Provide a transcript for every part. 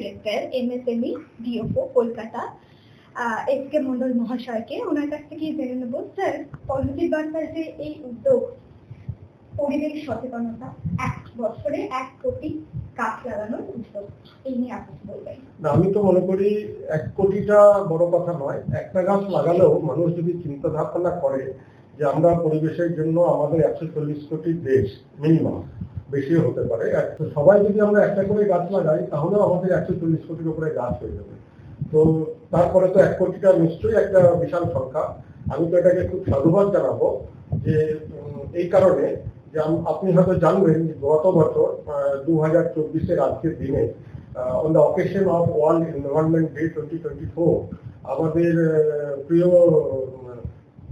Director MSME ডিওপো Kolkata S K Mondal মহাশয়কে ওনার কাছ থেকে জেনে নেব। স্যার, পজিটিভ বার্তার যে এই উদ্যোগ পরিবেশ সচেতনতা 1 বছরে 1 কোটি গাছ লাগানোর উদ্যোগ, এই নিয়ে আপনি বলবেন? না, আমি তো মনে করি 1 কোটিটা বড় কথা নয়। একটা গাছ লাগালেও মানুষ যদি চিন্তা ভাবনা করে যে আমরা পরিবেশের জন্য আমাদের 140 কোটি দেশ মিনিমাম, বেশিও হতে পারে, সবাই যদি আমরা একটা করে গাছ লাগাই তাহলে আমাদের 140 কোটির উপরে গাছ হয়ে যাবে। তো তারপরে তো 1 কোটিটা নিশ্চয়ই একটা বিশাল সংখ্যা। আমি তো এটাকে খুব সাধুবাদ জানাবো যে এই কারণে যে আপনি হয়তো জানবেন গত বছর 2024-এর আজকের দিনে on the occasion of World Environment Day 2024 আমাদের প্রিয়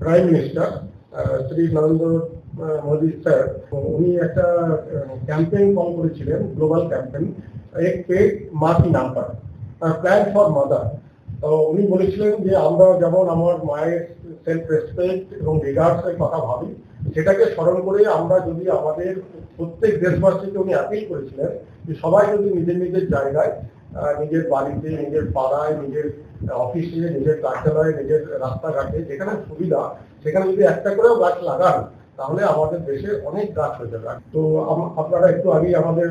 prime minister Shri Narendra Modi sir উনি একটা ক্যাম্পেইন কল করেছিলেন, গ্লোবাল ক্যাম্পেইন এক পেড মা কি নাম পার প্ল্যান ফর মাদার। তো উনি বলেছিলেন যে আমরা যেমন আমার মায়ের সেলফ রেসপেক্ট এবং রিগার্ডস এর কথা ভাবি, সেটাকে স্মরণ করে আমরা যদি আমাদের প্রত্যেক দেশবাসীকে উনি অ্যাপিল করেছিলেন যে সবাই যদি নিজের নিজের জায়গায়, নিজের বাড়িতে, নিজের পাড়ায়, নিজের অফিসে, নিজের কার্যালয়ে, নিজের রাস্তাঘাটে যেখানে সুবিধা সেখানে যদি একটা করেও গাছ লাগান তাহলে আমাদের দেশে অনেক গাছ হয়ে যাবে। তো আপনারা একটু আগে আমাদের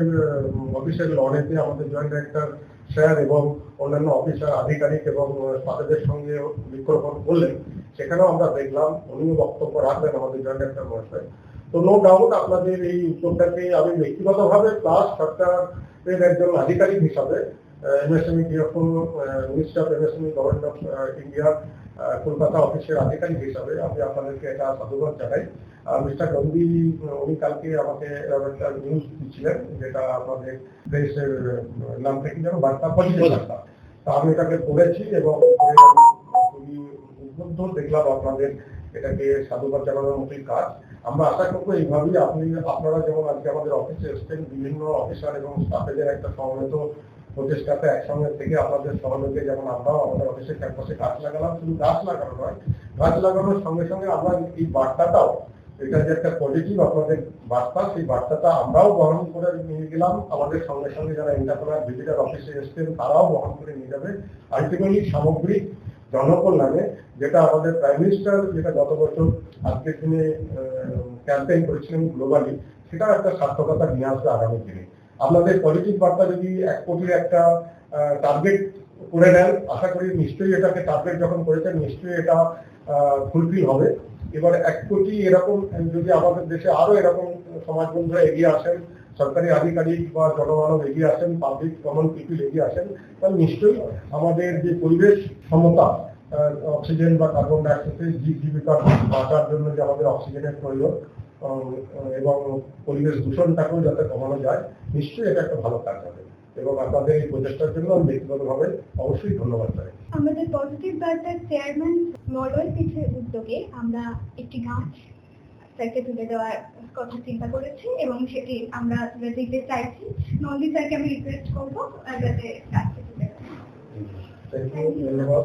অফিসের লনেতে আমাদের জয়েন্ট ডাইরেক্টর স্যার এবং অন্যান্য অফিসার আধিকারিক এবং তাদের সঙ্গে বৃক্ষরোপণ করলেন, সেখানেও আমরা দেখলাম উনিও বক্তব্য রাখলেন আমাদের জয়েন্ট ডাইরেক্টর মহাশয়। তো নো ডাউট আপনাদের এই উদ্যোগটাকে আমি ব্যক্তিগতভাবে প্লাস সরকারের একজন আধিকারিক হিসাবে এমএসএমই ডিওপো minister of MSME government of India Kolkata অফিসের আধিকারিক হিসাবে আমি আপনাদেরকে এটা সাধুবাদ জানাই। মিস্টার গান্ধী উনি কালকে আমাকে একটা নিউজ দিচ্ছিলেন যেটা আমাদের দেশের নাম থেকে যেন বার্তা পজিটিভ বার্তা, তা আমি এটাকে পড়েছি এবং খুবই উদ্বুদ্ধ দেখলাম আপনাদের এটাকে সাধুবাদ জানানোর মতোই কাজ। আমরা আশা করবো এইভাবেই আপনারা যেমন আজকে আমাদের অফিসে এসছেন, বিভিন্ন অফিসার এবং স্টাফেদের একটা সমবেত প্রচেষ্টাতে একসঙ্গে থেকে আপনাদের সহযোগে যেমন আমরাও আমাদের অফিসের ক্যাম্পাসে গাছ লাগালাম। শুধু গাছ লাগানো নয়, গাছ লাগানোর সঙ্গে সঙ্গে আমরা এই বার্তাটাও, এটা যে একটা পজিটিভ আপনাদের বার্তা, সেই বার্তাটা আমরাও বহন করে নিয়ে গেলাম, আমাদের সঙ্গে সঙ্গে যারা এন্টারপ্রেনার ভিজিটার অফিসে এসছেন তারাও বহন করে নিয়ে যাবে। আলটিমেটলি সামগ্রিক জনকল্যাণে যেটা আমাদের প্রাইম মিনিস্টার যেটা গত বছর আজকের দিনে ক্যাম্পেইন করেছিলেন গ্লোবালি, সেটা একটা সার্থকতা নিয়ে আসবে আগামী দিনে। আপনাদের পজিটিভ বার্তা যদি 1 কোটির একটা টার্গেট করে নেন, আশা করি নিশ্চয়ই এটাকে টার্গেট যখন করেছেন নিশ্চয়ই এটা ফুলফিল হবে। এবার 1 কোটি এরকম যদি আমাদের দেশে আরো এরকম সমাজ বন্ধুরা এগিয়ে আসেন, সরকারি আধিকারিক বা জনমানব এগিয়ে আসেন, পাবলিক কমন পিপল এগিয়ে আসেন, তাহলে নিশ্চয়ই আমাদের যে পরিবেশ সমতা, অক্সিজেন বা কার্বন ডাইঅক্সাইডের জীবিকা বাঁচার জন্য যে আমাদের অক্সিজেনের প্রয়োজন এবং পরিবেশ দূষণটাকেও যাতে কমানো যায়, নিশ্চয়ই এটা একটা ভালো কাজ হবে এবং আপনাদের এই প্রচেষ্টার জন্য আমি ব্যক্তিগতভাবে অবশ্যই ধন্যবাদ জানাই। আমাদের পজিটিভ বার্তার চেয়ারম্যান মলয় পিঠের উদ্যোগে আমরা একটি গাছ স্যারকে তুলে দেওয়ার কথা চিন্তা করেছি এবং সেটি আমরা দিতে চাইছি। নন্দী স্যারকে আমি রিকোয়েস্ট করবো যাতে গাছকে তুলে দেওয়া। ধন্যবাদ।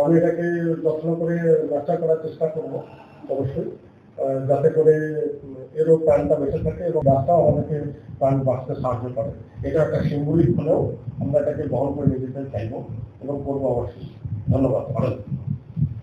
আমি এটাকে যত্ন করে নষ্ট করার চেষ্টা করবো অবশ্যই, যাতে করে এরও প্রাণটা বেঁচে থাকে এবং গাছটাও আমাদেরকে প্রাণ বাঁচতে সাহায্য করে। এটা একটা সিম্বলিক হলেও আমরা এটাকে বহন করে নিয়ে যেতে চাইবো এবং করবো অবশ্যই। ধন্যবাদ।